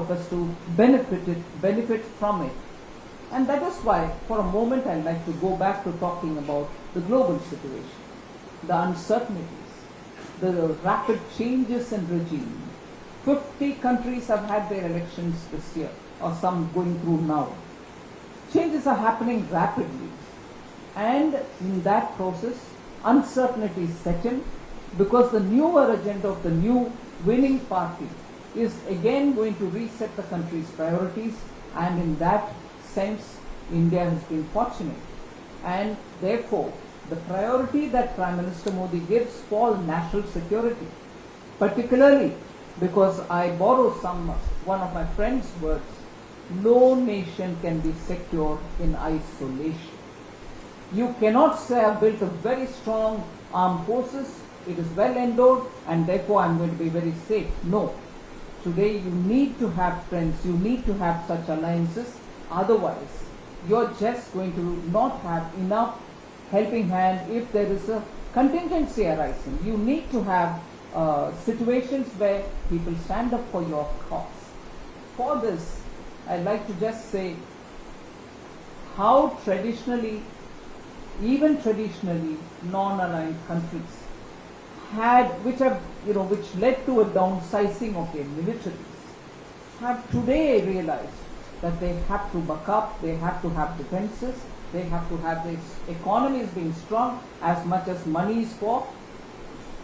of us to benefit from it. And that is why, for a moment, I'd like to go back to talking about the global situation, the uncertainties, the rapid changes in regime. 50 countries have had their elections this year, or some going through now. Changes are happening rapidly, and in that process, uncertainty set in, because the newer agenda of the new winning party is again going to reset the country's priorities, and in that sense, India has been fortunate. And therefore, the priority that Prime Minister Modi gives for national security, particularly because I borrow one of my friend's words, no nation can be secure in isolation. You cannot say I've built a very strong armed forces, it is well endowed, and therefore I'm going to be very safe. No. Today you need to have friends, you need to have such alliances, otherwise you're just going to not have enough helping hand if there is a contingency arising. You need to have situations where people stand up for your cause. For this, I'd like to just say how even traditionally, non-aligned countries which led to a downsizing of their militaries, have today realized that they have to buck up, they have to have defenses, they have to have their economies being strong as much as money is for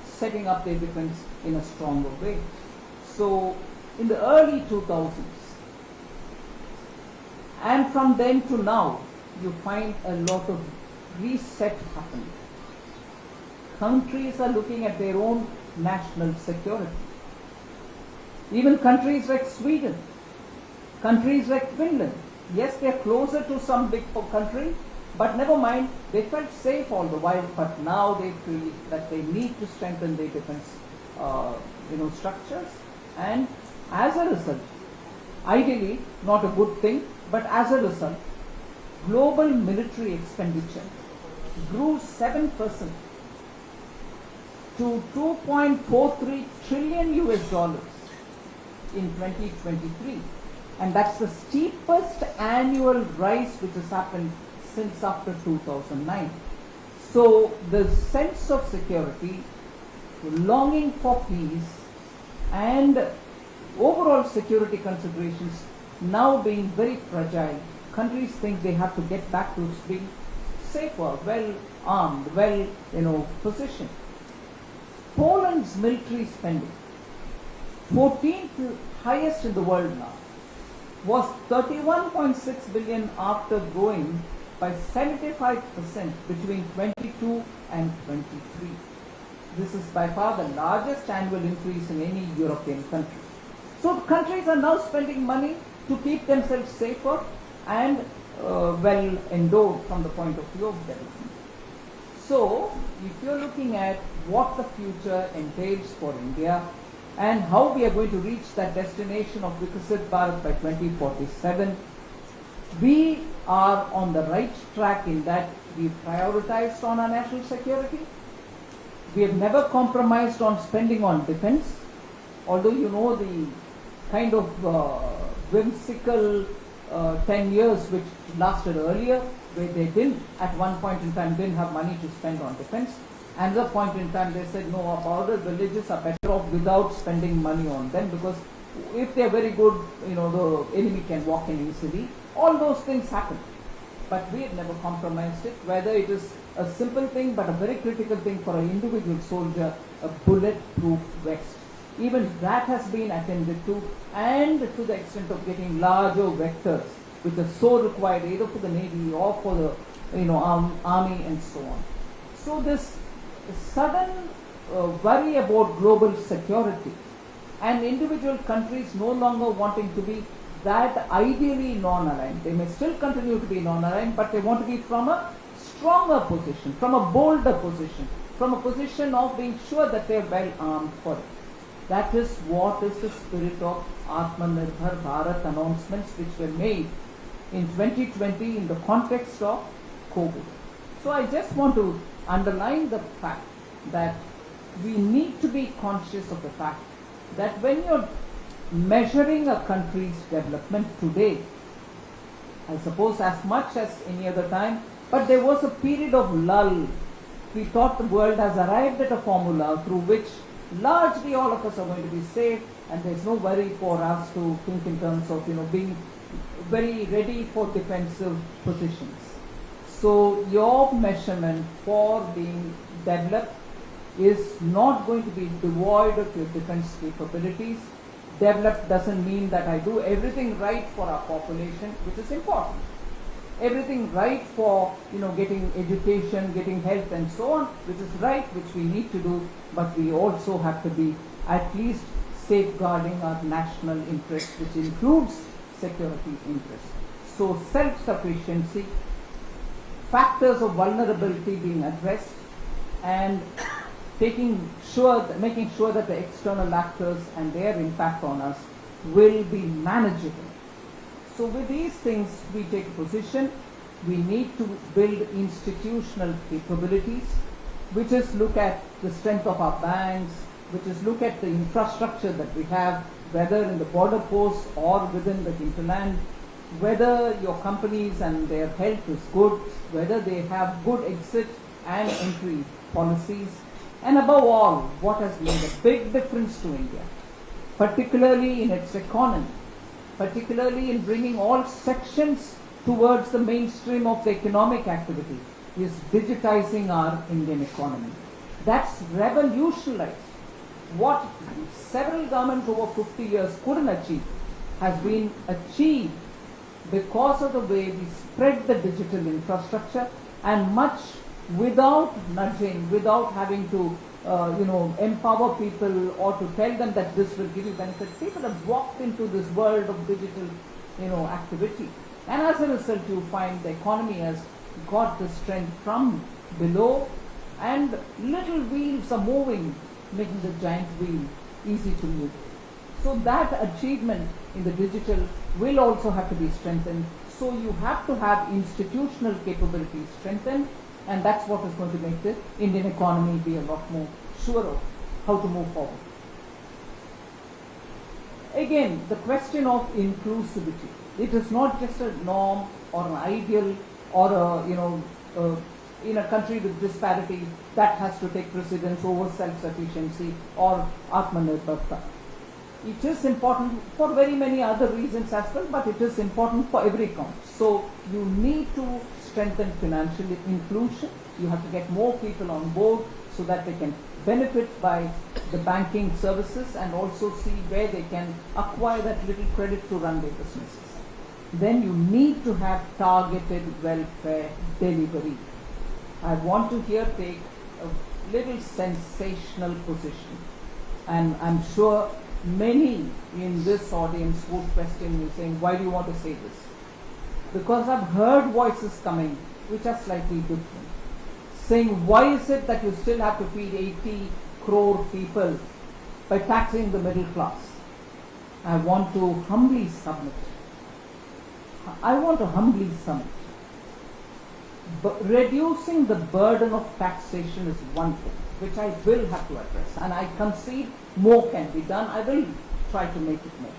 setting up their defense in a stronger way. So in the early 2000s, and from then to now, you find a lot of reset happening. Countries are looking at their own national security. Even countries like Sweden, countries like Finland, yes, they are closer to some big country, but never mind, they felt safe all the while, but now they feel that they need to strengthen their defense structures, and as a result, ideally not a good thing, but as a result, global military expenditure grew 7% to $2.43 trillion in 2023. And that's the steepest annual rise which has happened since after 2009. So the sense of security, the longing for peace, and overall security considerations now being very fragile, countries think they have to get back to being safer, well armed, well positioned. Poland's military spending, 14th highest in the world now, was 31.6 billion after growing by 75% between 22 and 23. This is by far the largest annual increase in any European country. So countries are now spending money to keep themselves safer and well endowed from the point of view of development. So, if you're looking at what the future entails for India and how we are going to reach that destination of Vikasit Bharat by 2047, we are on the right track in that we prioritized on our national security. We have never compromised on spending on defense, although the kind of whimsical 10 years which lasted earlier, where they didn't, at one point in time, didn't have money to spend on defense. Another point in time, they said, no, our border villages are better off without spending money on them, because if they're very good, the enemy can walk in easily. All those things happen. But we have never compromised it, whether it is a simple thing, but a very critical thing for an individual soldier, a bulletproof vest. Even that has been attended to, and to the extent of getting larger vectors, which are so required either for the Navy or for the Army and so on. So this sudden worry about global security and individual countries no longer wanting to be that ideally non-aligned. They may still continue to be non-aligned, but they want to be from a stronger position, from a bolder position, from a position of being sure that they are well armed for it. That is what is the spirit of Atmanirbhar Bharat announcements which were made in 2020 in the context of COVID. So I just want to underline the fact that we need to be conscious of the fact that when you're measuring a country's development today. I suppose as much as any other time, but there was a period of lull. We thought the world has arrived at a formula through which largely all of us are going to be safe, and there's no worry for us to think in terms of, being very ready for defensive positions. So your measurement for being developed is not going to be devoid of your defense capabilities. Developed doesn't mean that I do everything right for our population, which is important. Everything right for, getting education, getting health and so on, which is right, which we need to do, but we also have to be at least safeguarding our national interests, which includes security interests. So self-sufficiency, factors of vulnerability being addressed, and making sure that the external actors and their impact on us will be manageable. So with these things, we take a position. We need to build institutional capabilities, which is look at the strength of our banks, which is look at the infrastructure that we have, whether in the border posts or within the hinterland, whether your companies and their health is good, whether they have good exit and entry policies, and above all, what has made a big difference to India, particularly in its economy, particularly in bringing all sections towards the mainstream of the economic activity, is digitizing our Indian economy. That's revolutionized what several governments over 50 years couldn't achieve, has been achieved because of the way we spread the digital infrastructure, and much without nudging, without having to empower people or to tell them that this will give you benefit. People have walked into this world of digital activity, and as a result you find the economy has got the strength from below, and little wheels are moving, making the giant wheel easy to move. So that achievement in the digital will also have to be strengthened. So you have to have institutional capabilities strengthened, and that's what is going to make the Indian economy be a lot more sure of how to move forward. Again, the question of inclusivity. It is not just a norm or an ideal or in a country with disparity that has to take precedence over self-sufficiency or Atmanirbharta. It is important for very many other reasons as well, but it is important for every count. So you need to strengthen financial inclusion. You have to get more people on board so that they can benefit by the banking services and also see where they can acquire that little credit to run their businesses. Then you need to have targeted welfare delivery. I want to here take a little sensational position, and I'm sure many in this audience would question me saying, why do you want to say this? Because I've heard voices coming which are slightly different, saying, why is it that you still have to feed 80 crore people by taxing the middle class? I want to humbly submit. But reducing the burden of taxation is one thing, which I will have to address, and I concede more can be done. I will try to make it more.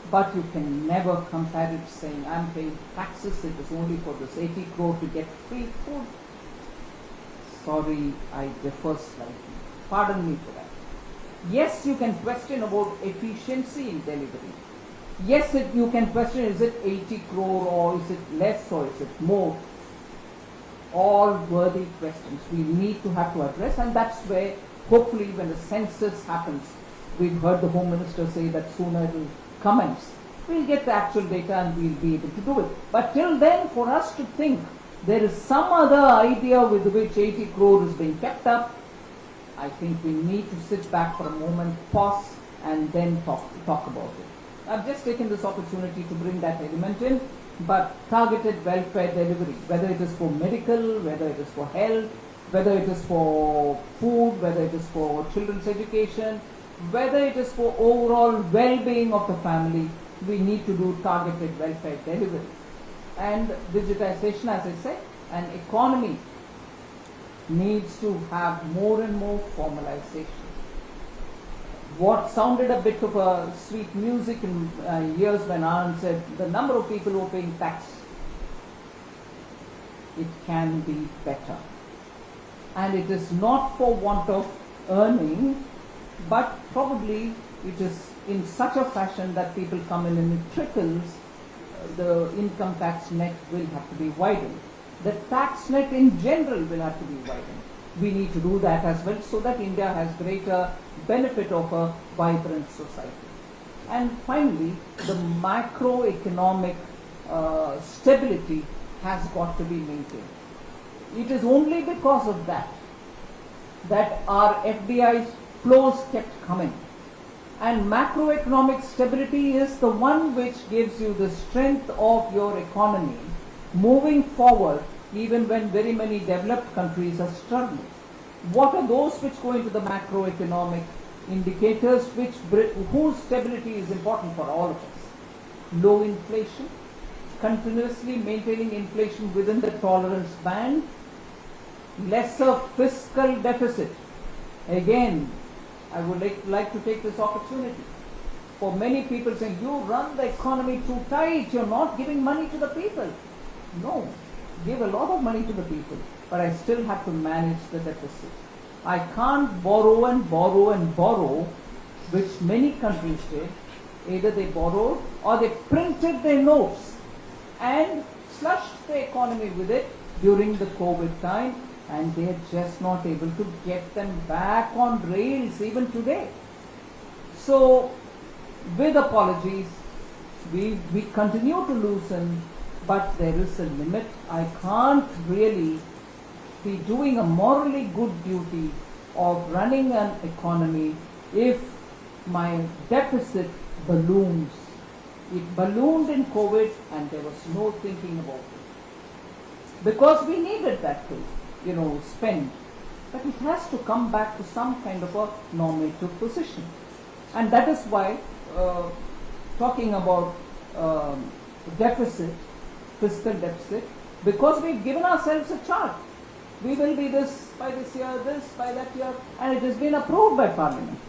But you can never compare it saying, I'm paying taxes, it is only for this 80 crore to get free food. Sorry, I differ slightly. Pardon me for that. Yes, you can question about efficiency in delivery. Yes, you can question, is it 80 crore or is it less or is it more? All worthy questions we need to have to address, and that's where hopefully when the census happens, we've heard the Home Minister say that sooner it will commence. We'll get the actual data and we'll be able to do it. But till then, for us to think there is some other idea with which 80 crore is being kept up, I think we need to sit back for a moment, pause, and then talk about it. I've just taken this opportunity to bring that element in, but targeted welfare delivery, whether it is for medical, whether it is for health, whether it is for food, whether it is for children's education, whether it is for overall well-being of the family, we need to do targeted welfare delivery. And digitization, as I said, an economy needs to have more and more formalization. what sounded a bit of a sweet music in years when Anand said the number of people who are paying tax, it can be better. And it is not for want of earning, but probably it is in such a fashion that people come in it trickles, the income tax net will have to be widened. The tax net in general will have to be widened. We need to do that as well so that India has greater benefit of a vibrant society. And finally, the macroeconomic stability has got to be maintained. It is only because of that our FDI flows kept coming. And macroeconomic stability is the one which gives you the strength of your economy moving forward, even when very many developed countries are struggling. What are those which go into the macroeconomic indicators whose stability is important for all of us? Low inflation, continuously maintaining inflation within the tolerance band, lesser fiscal deficit. Again, I would like to take this opportunity. For many people saying, you run the economy too tight, you're not giving money to the people. No, give a lot of money to the people, but I still have to manage the deficit. I can't borrow and borrow and borrow, which many countries did. Either they borrowed or they printed their notes and flushed the economy with it during the COVID time, and they are just not able to get them back on rails even today. So, with apologies, we continue to loosen, but there is a limit. I can't really be doing a morally good duty of running an economy if my deficit balloons. It ballooned in COVID and there was no thinking about it. Because we needed that to, spend. But it has to come back to some kind of a normative position. And that is why talking about deficit, fiscal deficit, because we've given ourselves a chart. We will be this by this year, this by that year, and it has been approved by Parliament.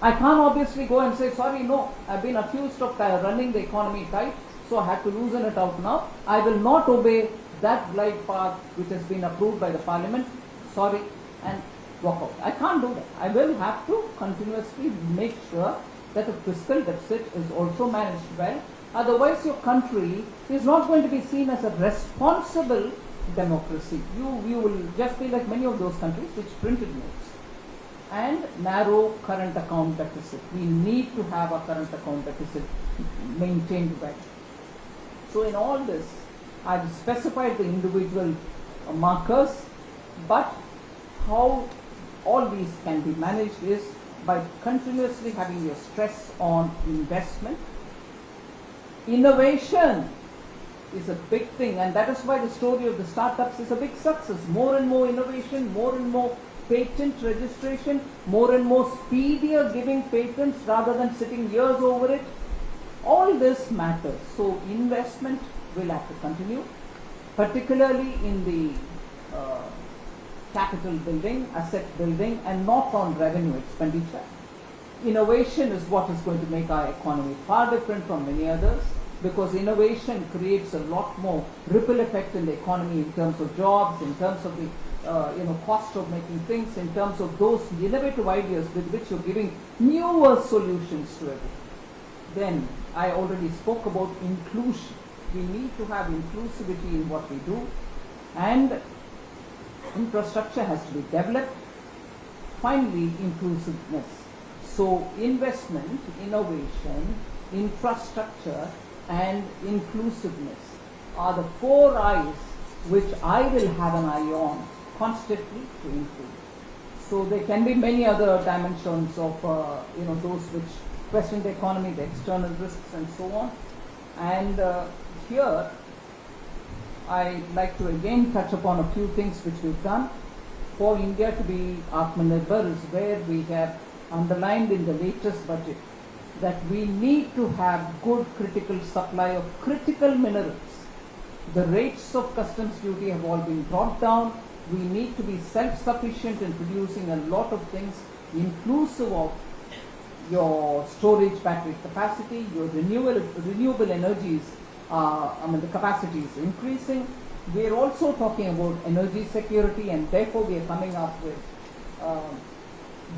I can't obviously go and say, sorry, no, I've been accused of running the economy tight, so I have to loosen it out now. I will not obey that glide path which has been approved by the Parliament, sorry, and walk out. I can't do that. I will have to continuously make sure that the fiscal deficit is also managed well. Otherwise, your country is not going to be seen as a responsible democracy. You will just be like many of those countries which printed notes. And narrow current account deficit. We need to have a current account deficit maintained well. So in all this, I've specified the individual markers, but how all these can be managed is by continuously having your stress on investment. Innovation is a big thing, and that is why the story of the startups is a big success. More and more innovation, more and more patent registration, more and more speedier giving patents rather than sitting years over it. All this matters. So investment will have to continue, particularly in the capital building, asset building, and not on revenue expenditure. Innovation is what is going to make our economy far different from many others, because innovation creates a lot more ripple effect in the economy in terms of jobs, in terms of the cost of making things, in terms of those innovative ideas with which you're giving newer solutions to everything. Then I already spoke about inclusion. We need to have inclusivity in what we do, and infrastructure has to be developed. Finally, inclusiveness. So investment, innovation, infrastructure, and inclusiveness are the 4 I's which I will have an eye on constantly to improve. So there can be many other dimensions of those which question the economy, the external risks, and so on. And here I like to again touch upon a few things which we've done. For India to be Atmanirbhar is where we have underlined in the latest budget that we need to have good critical supply of critical minerals. The rates of customs duty have all been brought down. We need to be self-sufficient in producing a lot of things, inclusive of your storage battery capacity, your renewable energies, the capacity is increasing. We are also talking about energy security, and therefore we are coming up with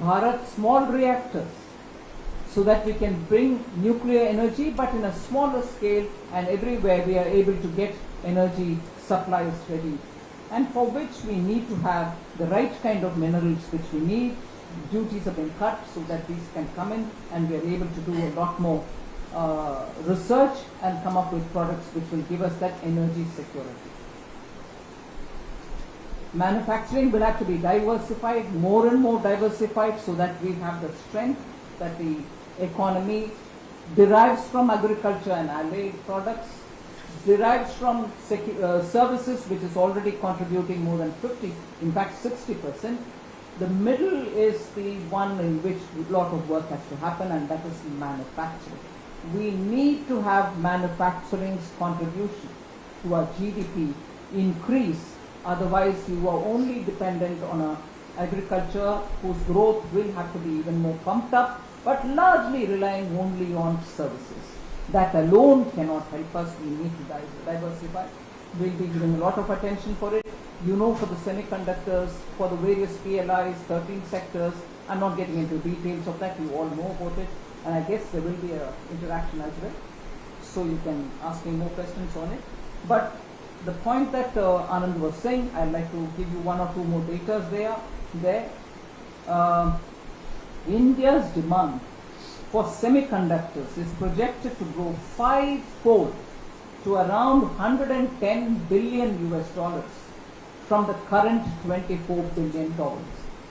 Bharat small reactors, so that we can bring nuclear energy but in a smaller scale, and everywhere we are able to get energy supplies ready, and for which we need to have the right kind of minerals which we need. Duties have been cut so that these can come in, and we are able to do a lot more research and come up with products which will give us that energy security. Manufacturing will have to be diversified, more and more diversified, so that we have the strength that the economy derives from agriculture and allied products, derives from services, which is already contributing more than 50, in fact 60%. The middle is the one in which a lot of work has to happen, and that is manufacturing. We need to have manufacturing's contribution to our GDP increase, otherwise you are only dependent on a agriculture whose growth will have to be even more pumped up, but largely relying only on services. That alone cannot help us. We need to diversify. We'll be giving a lot of attention for it. You know, for the semiconductors, for the various PLIs, 13 sectors, I'm not getting into details of that, you all know about it, and I guess there will be an interaction as well, so you can ask me more questions on it. But the point that Anand was saying, I'd like to give you one or two more data there. India's demand for semiconductors is projected to grow fivefold to around $110 billion from the current $24 billion.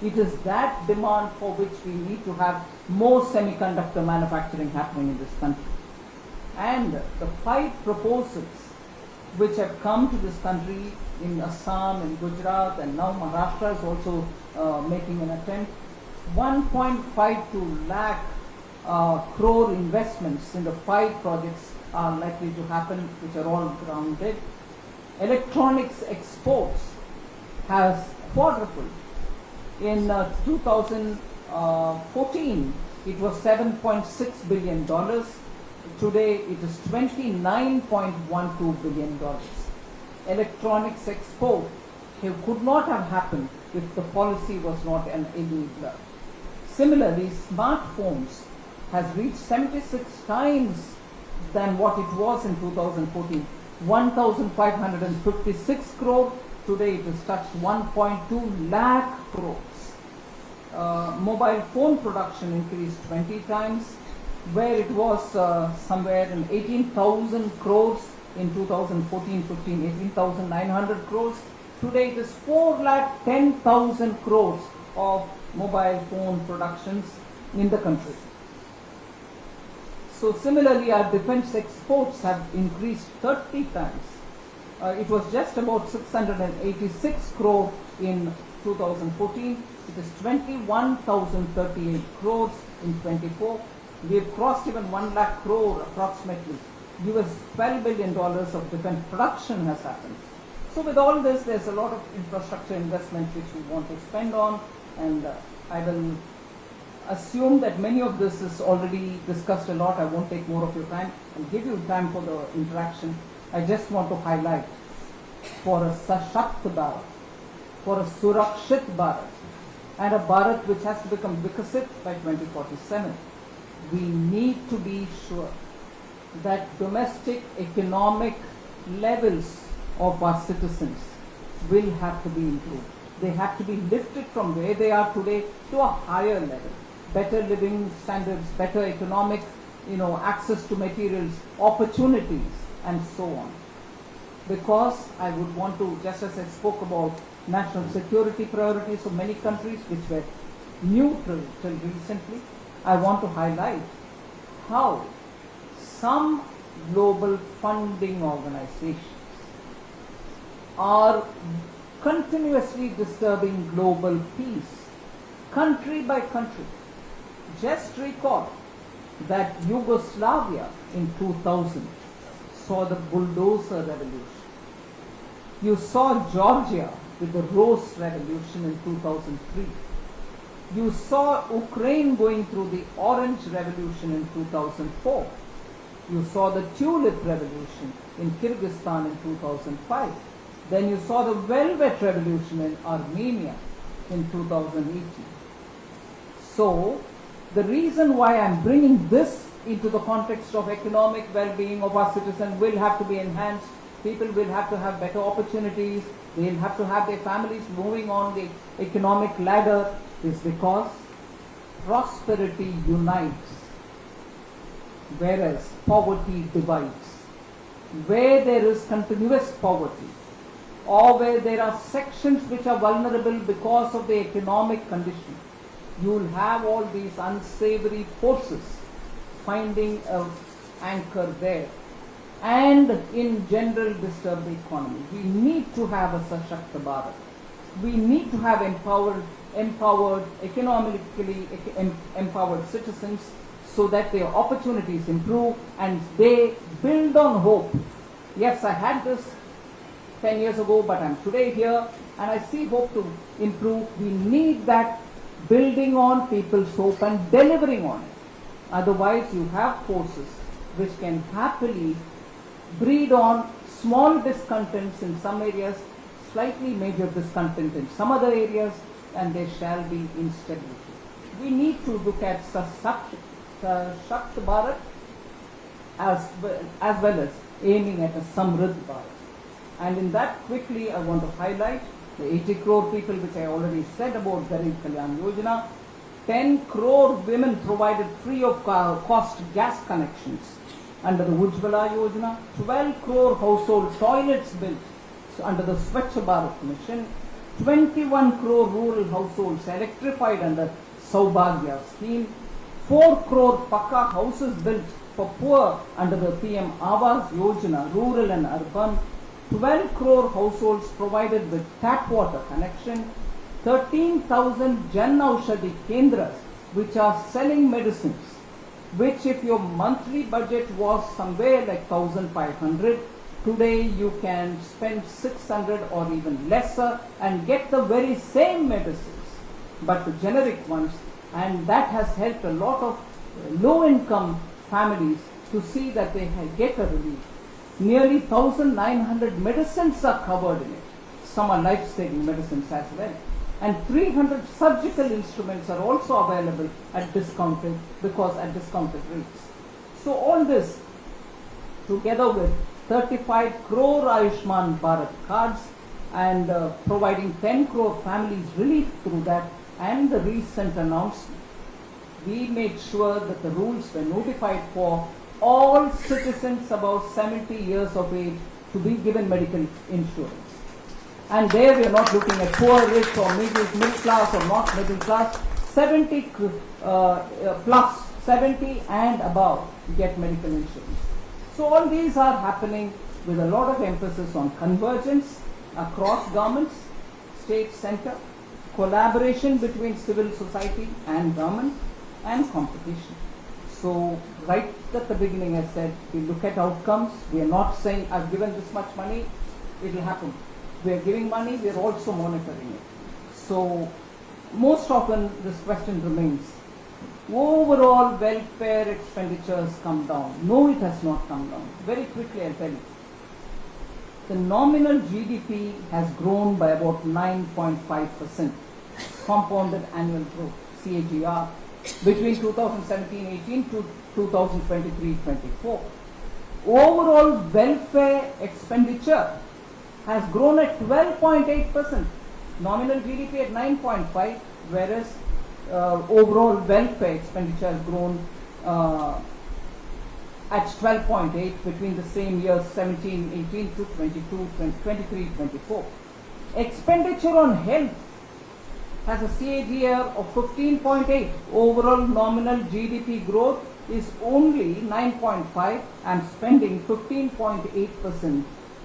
It is that demand for which we need to have more semiconductor manufacturing happening in this country. And the 5 proposals which have come to this country in Assam, in Gujarat, and now Maharashtra is also making an attempt. 1.52 lakh crore investments in the 5 projects are likely to happen, which are all grounded. Electronics exports has quadrupled. In 2014, it was $7.6 billion. Today, it is $29.12 billion. Electronics export could not have happened if the policy was not an enabler. Similarly, smartphones has reached 76 times than what it was in 2014. 1,556 crore. Today it has touched 1.2 lakh crores. Mobile phone production increased 20 times, where it was somewhere in 18,000 crores in 2014-15, 18,900 crores. Today it is 4,10,000 crores of mobile phone productions in the country. So similarly, our defense exports have increased 30 times. It was just about 686 crore in 2014. It is 21,038 crores in 24. We have crossed even 1 lakh crore approximately. $12 billion of defense production has happened. So with all this, there's a lot of infrastructure investment which we want to spend on, and I will assume that many of this is already discussed a lot. I won't take more of your time. I'll give you time for the interaction. I just want to highlight, for a Sashakt Bharat, for a Surakshit Bharat, and a Bharat which has to become Vikasit by 2047, we need to be sure that domestic economic levels of our citizens will have to be improved. They have to be lifted from where they are today to a higher level. Better living standards, better economic, access to materials, opportunities, and so on. Because I would want to, just as I spoke about national security priorities of many countries which were neutral till recently, I want to highlight how some global funding organizations are continuously disturbing global peace, country by country. Just recall that Yugoslavia in 2000 saw the bulldozer revolution. You saw Georgia with the Rose Revolution in 2003. You saw Ukraine going through the Orange Revolution in 2004. You saw the Tulip Revolution in Kyrgyzstan in 2005. Then you saw the Velvet Revolution in Armenia in 2018. So, the reason why I'm bringing this into the context of economic well-being of our citizens will have to be enhanced. People will have to have better opportunities. They'll have to have their families moving on the economic ladder, is because prosperity unites, whereas poverty divides. Where there is continuous poverty, or where there are sections which are vulnerable because of the economic condition, you will have all these unsavory forces finding an anchor there, and in general disturb the economy. We need to have a Sashakta Bharat. We need to have empowered, economically empowered citizens, so that their opportunities improve and they build on hope. Yes, I had this 10 years ago, but I'm today here and I see hope to improve. We need that building on people's hope and delivering on it. Otherwise, you have forces which can happily breed on small discontents in some areas, slightly major discontent in some other areas, and there shall be instability. We need to look at Sashakta Bharat as well as aiming at a Samriddh Bharat. And in that, quickly, I want to highlight the 80 crore people, which I already said about Garib Kalyan Yojana. 10 crore women provided free of cost gas connections under the Ujjwala Yojana. 12 crore household toilets built under the Swachh Bharat Mission. 21 crore rural households electrified under Saubhagya scheme. 4 crore Pakka houses built for poor under the PM Awas Yojana, rural and urban. 12 crore households provided with tap water connection. 13,000 Jan Aushadhi Kendras, which are selling medicines, which if your monthly budget was somewhere like 1,500, today you can spend 600 or even lesser and get the very same medicines, but the generic ones, and that has helped a lot of low-income families to see that they get a relief. Nearly 1,900 medicines are covered in it. Some are life-saving medicines as well. And 300 surgical instruments are also available at discounted rates. So all this, together with 35 crore Ayushman Bharat cards and providing 10 crore families relief through that, and the recent announcement, we made sure that the rules were notified for all citizens above 70 years of age to be given medical insurance. And there we are not looking at poor, rich or middle class or not middle class. 70 and above get medical insurance. So all these are happening with a lot of emphasis on convergence across governments, state, center, collaboration between civil society and government, and competition. So right at the beginning I said, we look at outcomes. We are not saying I've given this much money, it will happen. We are giving money, we are also monitoring it. So most often this question remains, overall welfare expenditures come down. No, it has not come down. Very quickly I'll tell you. The nominal GDP has grown by about 9.5% compounded annual growth, CAGR, between 2017-18 to 2023-24. Overall welfare expenditure has grown at 12.8%, nominal GDP at 9.5%, whereas overall welfare expenditure has grown at 12.8% between the same years 17-18 to 23-24. Expenditure on health has a CAGR of 15.8%. Overall nominal GDP growth is only 9.5%. and spending 15.8%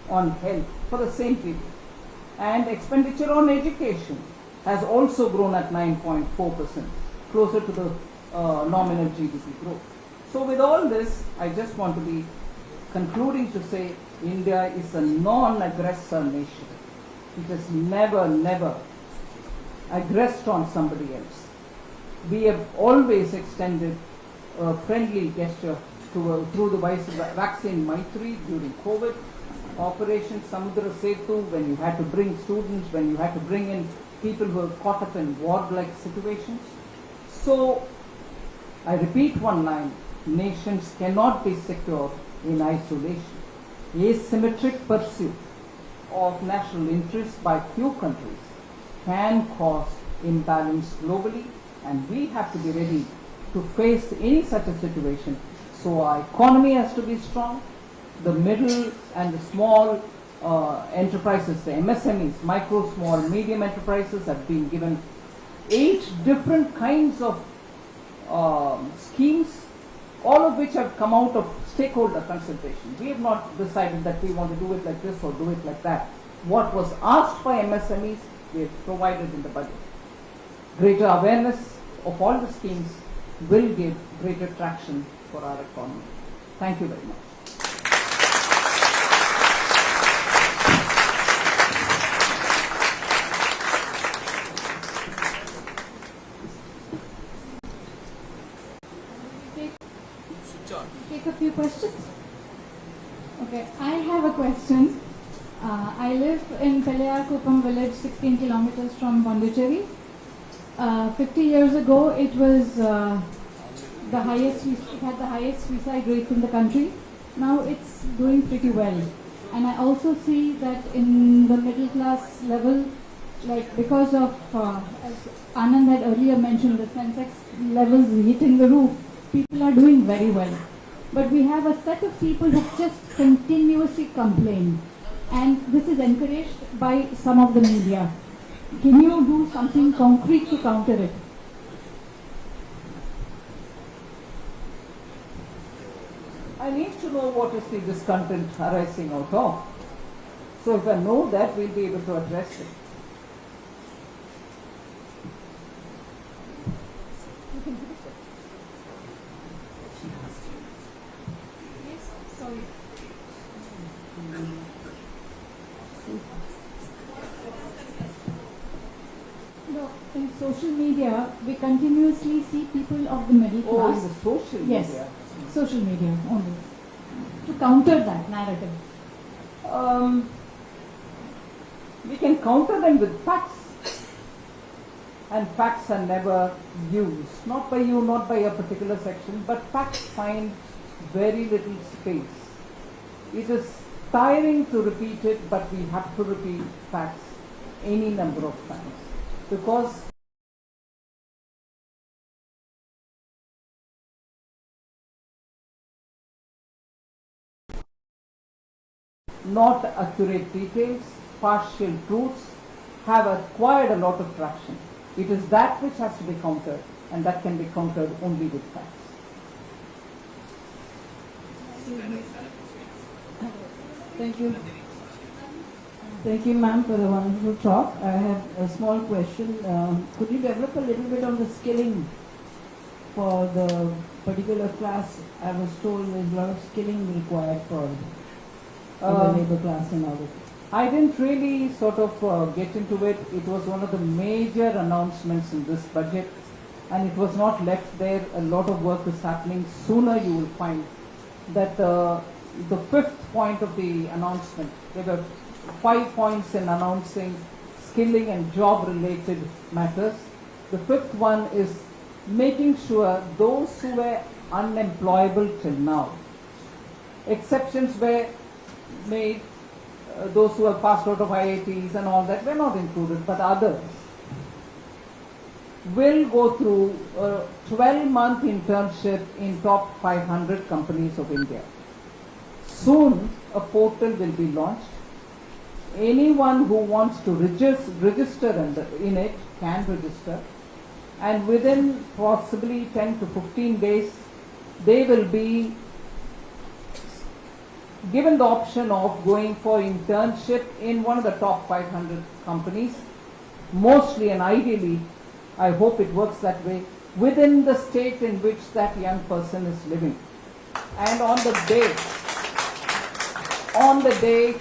on health for the same period. And expenditure on education has also grown at 9.4%, closer to the nominal GDP growth. So with all this, I just want to be concluding to say India is a non-aggressor nation. It has never aggressed on somebody else. We have always extended a friendly gesture through the vaccine Maitri during COVID, Operation Samudra Setu when you had to bring students, when you had to bring in people who are caught up in war-like situations. So, I repeat one line, nations cannot be secure in isolation. Asymmetric pursuit of national interests by few countries can cause imbalance globally, and we have to be ready to face any such a situation. So our economy has to be strong. The middle and the small enterprises, the MSMEs, micro, small, medium enterprises have been given 8 different kinds of schemes, all of which have come out of stakeholder consultation. We have not decided that we want to do it like this or do it like that. What was asked by MSMEs, we have provided in the budget. Greater awareness of all the schemes will give greater traction for our economy. Thank you very much. Take a few questions. Okay, I have a question. I live in Pellayarkuppam village, 16 kilometers from Puducherry. 50 years ago, it was the highest. It had the highest suicide rates in the country. Now it's doing pretty well, and I also see that in the middle class level, like because of as Anand had earlier mentioned, the Sensex levels hitting the roof, people are doing very well. But we have a set of people who just continuously complain, and this is encouraged by some of the media. Can you do something concrete to counter it? I need to know what is the discontent arising out of. So if I know that, we'll be able to address it. You can do it. Yes, sorry. No, in social media, we continuously see people of the middle Oh, class. in the social Yes, media. social media only. To counter that narrative. We can counter them with facts. And facts are never used, not by you, not by a particular section, but facts find very little space. It is tiring to repeat it, but we have to repeat facts any number of times. Because not accurate details, partial truths have acquired a lot of traction. It is that which has to be countered, and that can be countered only with facts. Thank you. Thank you, ma'am, for the wonderful talk. I have a small question. Could you develop a little bit on the skilling for the particular class? I was told there's a lot of skilling required for the labor class and all that. I didn't really sort of get into it. It was one of the major announcements in this budget, and it was not left there. A lot of work is happening. Sooner you will find that the 5th point of the announcement, there were 5 points in announcing skilling and job related matters. The 5th one is making sure those who were unemployable till now, exceptions were made, those who have passed out of IITs and all that were not included, but others will go through a 12-month internship in top 500 companies of India. Soon a portal will be launched. Anyone who wants to register in it can register, and within possibly 10 to 15 days they will be given the option of going for internship in one of the top 500 companies, mostly and ideally, I hope it works that way, within the state in which that young person is living. And on the day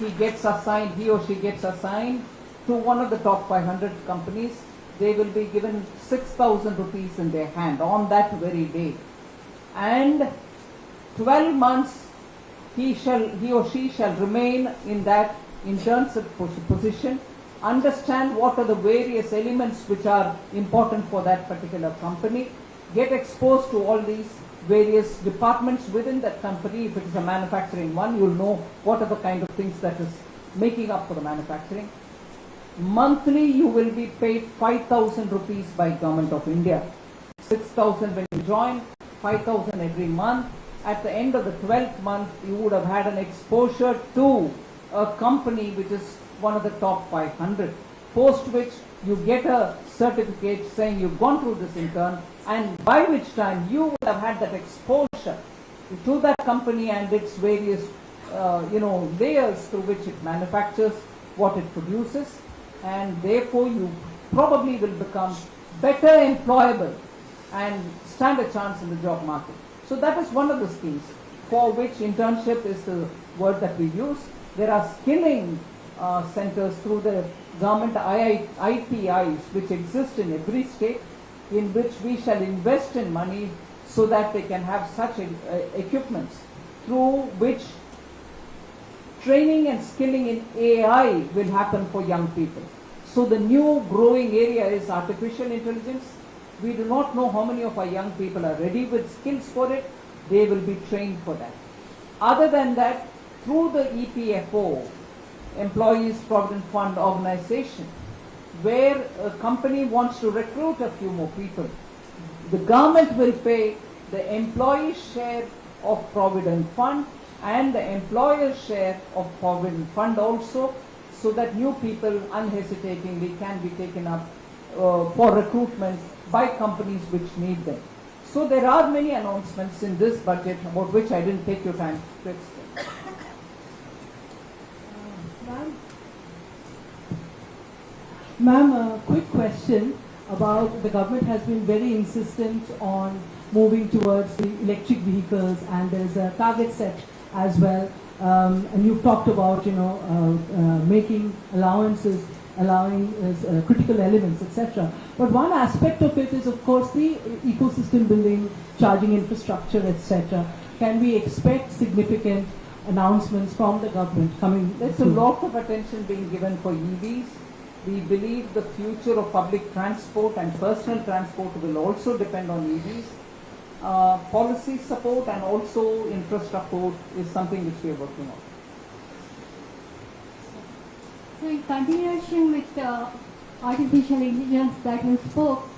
he or she gets assigned to one of the top 500 companies, they will be given 6,000 rupees in their hand on that very day. And 12 months he or she shall remain in that internship position, understand what are the various elements which are important for that particular company, get exposed to all these various departments within that company. If it is a manufacturing one, you'll know what are the kind of things that is making up for the manufacturing. Monthly you will be paid 5,000 rupees by Government of India. 6,000 when you join, 5,000 every month. At the end of the 12th month, you would have had an exposure to a company which is one of the top 500, post which you get a certificate saying you've gone through this intern, and by which time you would have had that exposure to that company and its various layers through which it manufactures what it produces, and therefore you probably will become better employable and stand a chance in the job market. So that is one of the schemes for which internship is the word that we use. There are skilling centers through the government ITIs which exist in every state, in which we shall invest in money so that they can have such equipments through which training and skilling in AI will happen for young people. So the new growing area is artificial intelligence. We do not know how many of our young people are ready with skills for it. They will be trained for that. Other than that, through the EPFO, Employees Provident Fund organization, where a company wants to recruit a few more people, the government will pay the employee share of Provident Fund and the employer's share of Provident Fund also, so that new people unhesitatingly can be taken up for recruitment by companies which need them. So there are many announcements in this budget about which I didn't take your time to explain. Ma'am, a quick question about the government has been very insistent on moving towards the electric vehicles, and there is a target set as well. And you've talked about, making allowances, allowing critical elements, etc. But one aspect of it is, of course, the ecosystem building, charging infrastructure, etc. Can we expect significant announcements from the government coming? There's a lot of attention being given for EVs. We believe the future of public transport and personal transport will also depend on EVs. Policy support and also infrastructure is something which we are working on. So in continuation with artificial intelligence that you spoke,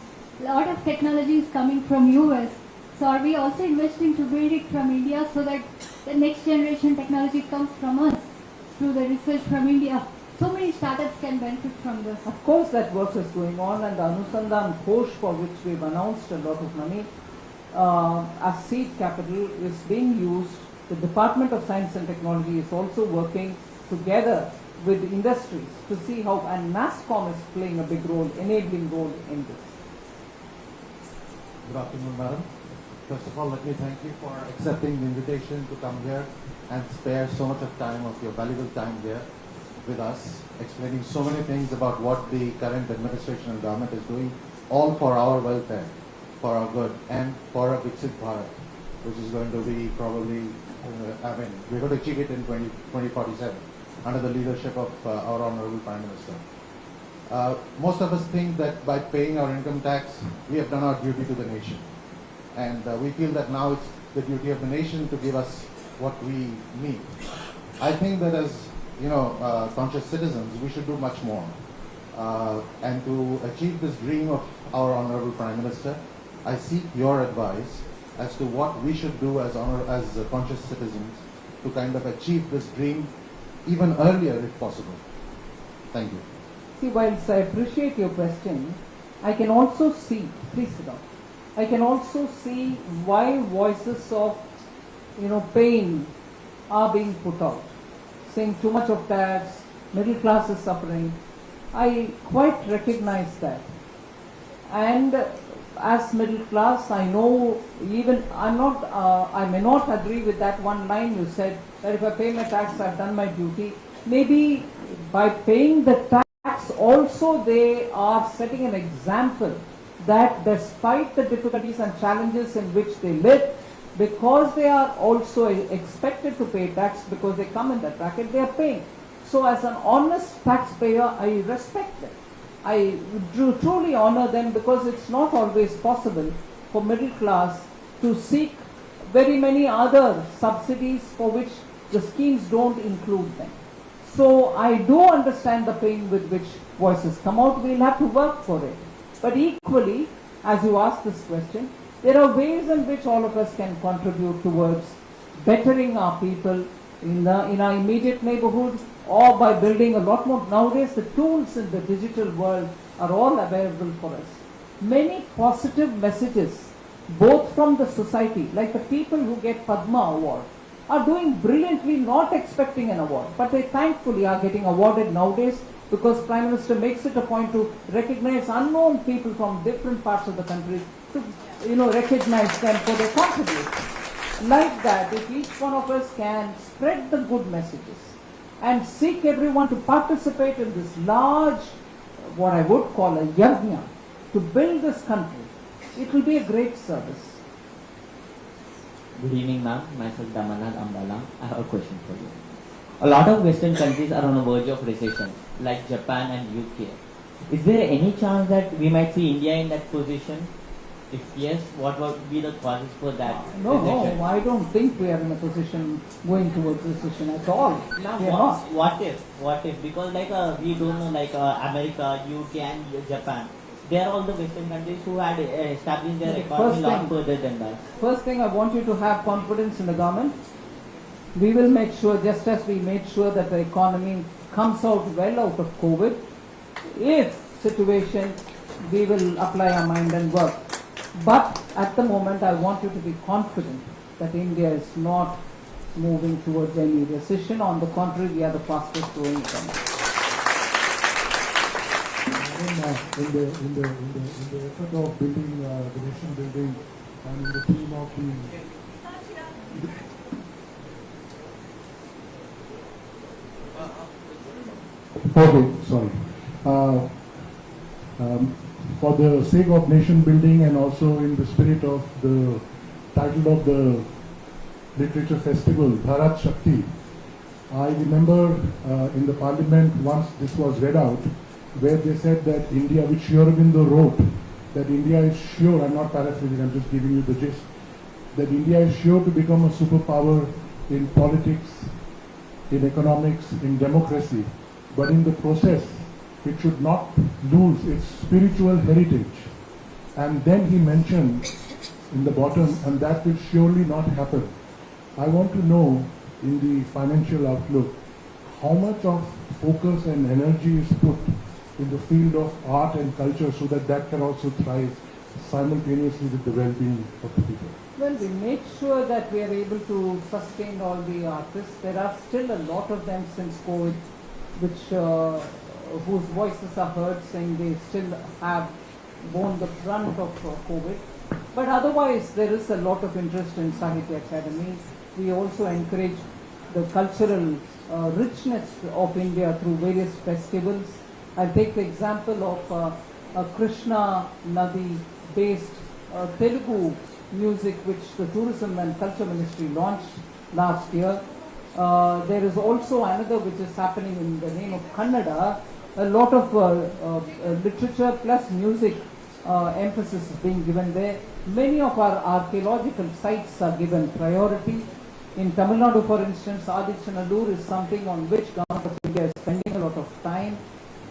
a lot of technology is coming from US. So are we also investing to build it from India so that the next generation technology comes from us through the research from India? So many startups can benefit from this. Of course that work is going on, and the Anusandhan Kosh, for which we've announced a lot of money as seed capital, is being used. The Department of Science and Technology is also working together with industries to see how, and NASSCOM is playing a big role, enabling role in this. Good afternoon, madam. First of all, let me thank you for accepting the invitation to come here and spare so much of time, of your valuable time here with us, explaining so many things about what the current administration and government is doing, all for our welfare, for our good, and for a Viksit Bharat, which is going to be probably, we're going to achieve it in 2047 under the leadership of our Honorable Prime Minister. Most of us think that by paying our income tax, we have done our duty to the nation. And we feel that now it's the duty of the nation to give us what we need. I think that as conscious citizens, we should do much more. And to achieve this dream of our Honorable Prime Minister, I seek your advice as to what we should do as conscious citizens to kind of achieve this dream even earlier if possible. Thank you. See, whilst I appreciate your question, I can also see, please sit down, I can also see why voices of pain are being put out, saying too much of tax, middle class is suffering. I quite recognize that. And as middle class, I know I may not agree with that one line you said, that if I pay my tax, I've done my duty. Maybe by paying the tax also they are setting an example that despite the difficulties and challenges in which they live, because they are also expected to pay tax because they come in that bracket, they are paying. So as an honest taxpayer, I respect them. I truly honor them because it's not always possible for middle class to seek very many other subsidies for which the schemes don't include them. So I do understand the pain with which voices come out. We'll have to work for it. But equally, as you asked this question, there are ways in which all of us can contribute towards bettering our people in our immediate neighborhood, or by building a lot more. Nowadays, the tools in the digital world are all available for us. Many positive messages, both from the society, like the people who get Padma Award, are doing brilliantly, not expecting an award, but they thankfully are getting awarded nowadays because Prime Minister makes it a point to recognize unknown people from different parts of the country, to recognize them for their contribution. Like that, if each one of us can spread the good messages and seek everyone to participate in this large, what I would call a yajna, to build this country, it will be a great service. Good evening, ma'am. Myself, Damanad Ambala. I have a question for you. A lot of Western countries are on the verge of recession, like Japan and UK. Is there any chance that we might see India in that position? If yes, what would be the causes for that? No, I don't think we are in a position going towards recession at all. Now, what if? Because we don't know, America, UK and Japan. They are all the Western countries who had established their economy a lot further than that. First thing, I want you to have confidence in the government. We will make sure, just as we made sure that the economy comes out well out of COVID, if situation, we will apply our mind and work. But at the moment, I want you to be confident that India is not moving towards any recession. On the contrary, we are the fastest growing economy. In the effort of building the nation building and in the theme of for the sake of nation building and also in the spirit of the title of the literature festival, Bharat Shakti, I remember in the parliament once this was read out, where they said that India, which Sri Aurobindo wrote, that India is sure, I'm not paraphrasing, I'm just giving you the gist, that India is sure to become a superpower in politics, in economics, in democracy, but in the process, it should not lose its spiritual heritage. And then he mentioned in the bottom, and that will surely not happen. I want to know, in the financial outlook, how much of focus and energy is put in the field of art and culture so that that can also thrive simultaneously with the well-being of the people. Well, we make sure that we are able to sustain all the artists. There are still a lot of them since COVID, whose voices are heard saying they still have borne the brunt of COVID. But otherwise, there is a lot of interest in Sahitya Academies. We also encourage the cultural richness of India through various festivals. I'll take the example of a Krishna Nadi based Telugu music which the Tourism and Culture Ministry launched last year. There is also another which is happening in the name of Kannada. A lot of literature plus music emphasis is being given there. Many of our archaeological sites are given priority. In Tamil Nadu, for instance, Adichanallur is something on which Government of India is spending a lot of time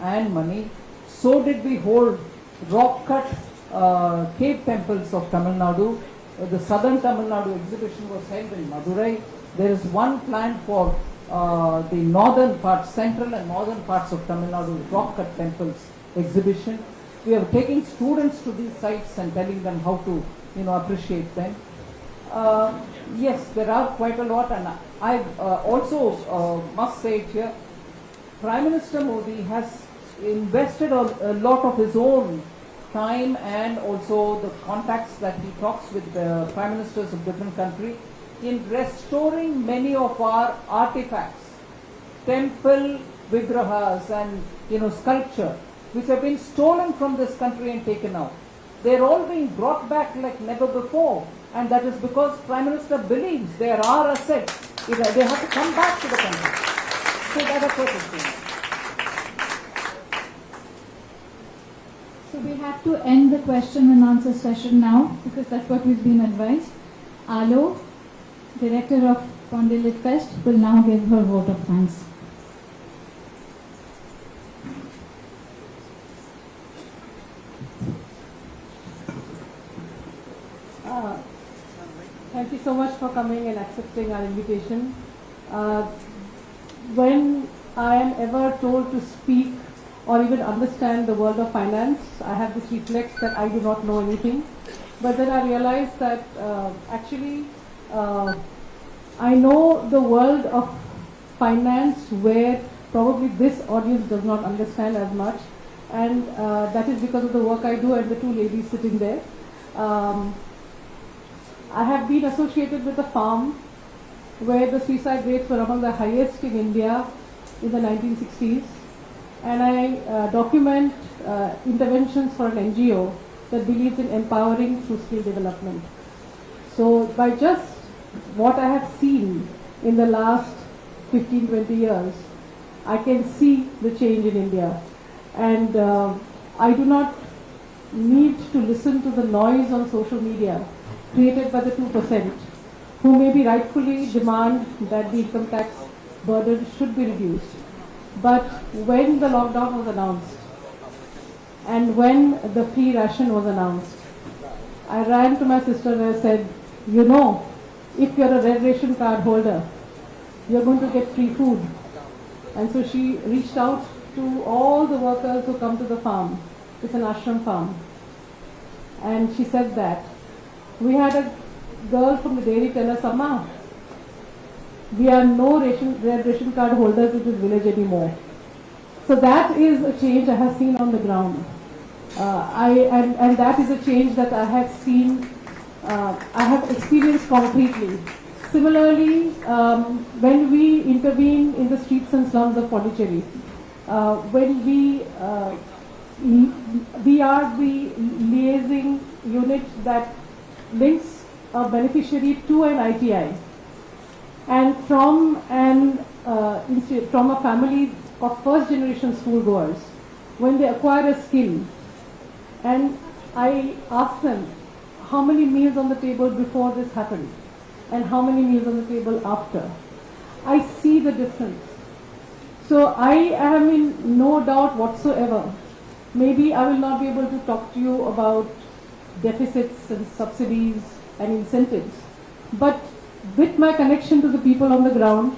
and money. So did we hold rock-cut cave temples of Tamil Nadu. The southern Tamil Nadu exhibition was held in Madurai. There is one planned for the northern parts, central and northern parts of Tamil Nadu rock-cut temples exhibition. We are taking students to these sites and telling them how to, appreciate them. Yes, there are quite a lot, and I also must say it here, Prime Minister Modi has invested a lot of his own time and also the contacts that he talks with the Prime Ministers of different countries in restoring many of our artifacts, temple vigrahas and sculpture, which have been stolen from this country and taken out. They're all being brought back like never before, and that is because Prime Minister believes they are our assets. They have to come back to the country. So that is what it's doing. So we have to end the question and answer session now because that's what we've been advised. Alo, Director of Pondilit Fest, will now give her vote of thanks. Thank you so much for coming and accepting our invitation. When I am ever told to speak or even understand the world of finance, I have this reflex that I do not know anything. But then I realized that actually I know the world of finance where probably this audience does not understand as much, and that is because of the work I do and the two ladies sitting there. I have been associated with a farm where the suicide rates were among the highest in India in the 1960s, and I document interventions for an NGO that believes in empowering through skill development. So by just what I have seen in the last 15-20 years, I can see the change in India, and I do not need to listen to the noise on social media created by the 2% who maybe rightfully demand that the income tax burden should be reduced. But when the lockdown was announced and when the free ration was announced, I ran to my sister and I said, if you're a red ration card holder, you're going to get free food. And so she reached out to all the workers who come to the farm. It's an ashram farm. And she said that. We had a girl from the dairy tell us, Amma, we are no red ration card holders in this village anymore. So that is a change I have seen on the ground. And that is a change that I have seen, I have experienced concretely. Similarly, when we intervene in the streets and slums of Puducherry, when we are the liaising unit that links a beneficiary to an ITI, and from a family of first generation schoolgoers, when they acquire a skill, and I ask them how many meals on the table before this happened and how many meals on the table after, I see the difference. So I am in no doubt whatsoever. Maybe I will not be able to talk to you about deficits and subsidies and incentives, but with my connection to the people on the ground,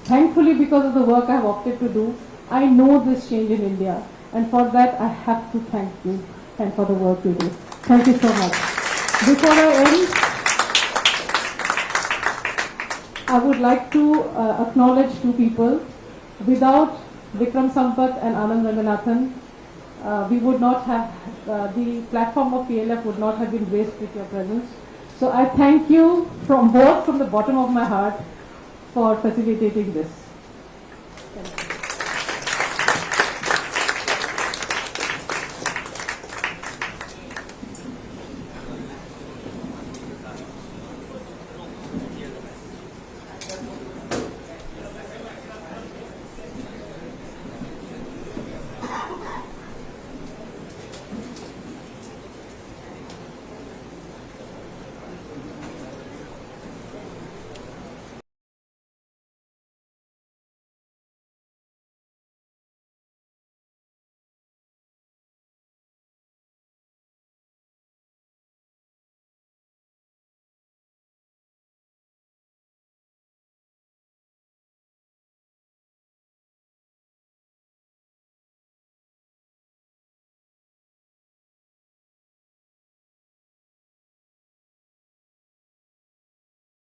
thankfully because of the work I have opted to do, I know this change in India, and for that I have to thank you and for the work you do. Thank you so much. Before I end, I would like to acknowledge two people. Without Vikram Sampath and Anand Ranganathan, we would not have, the platform of PLF would not have been graced with your presence. So I thank you from the bottom of my heart for facilitating this.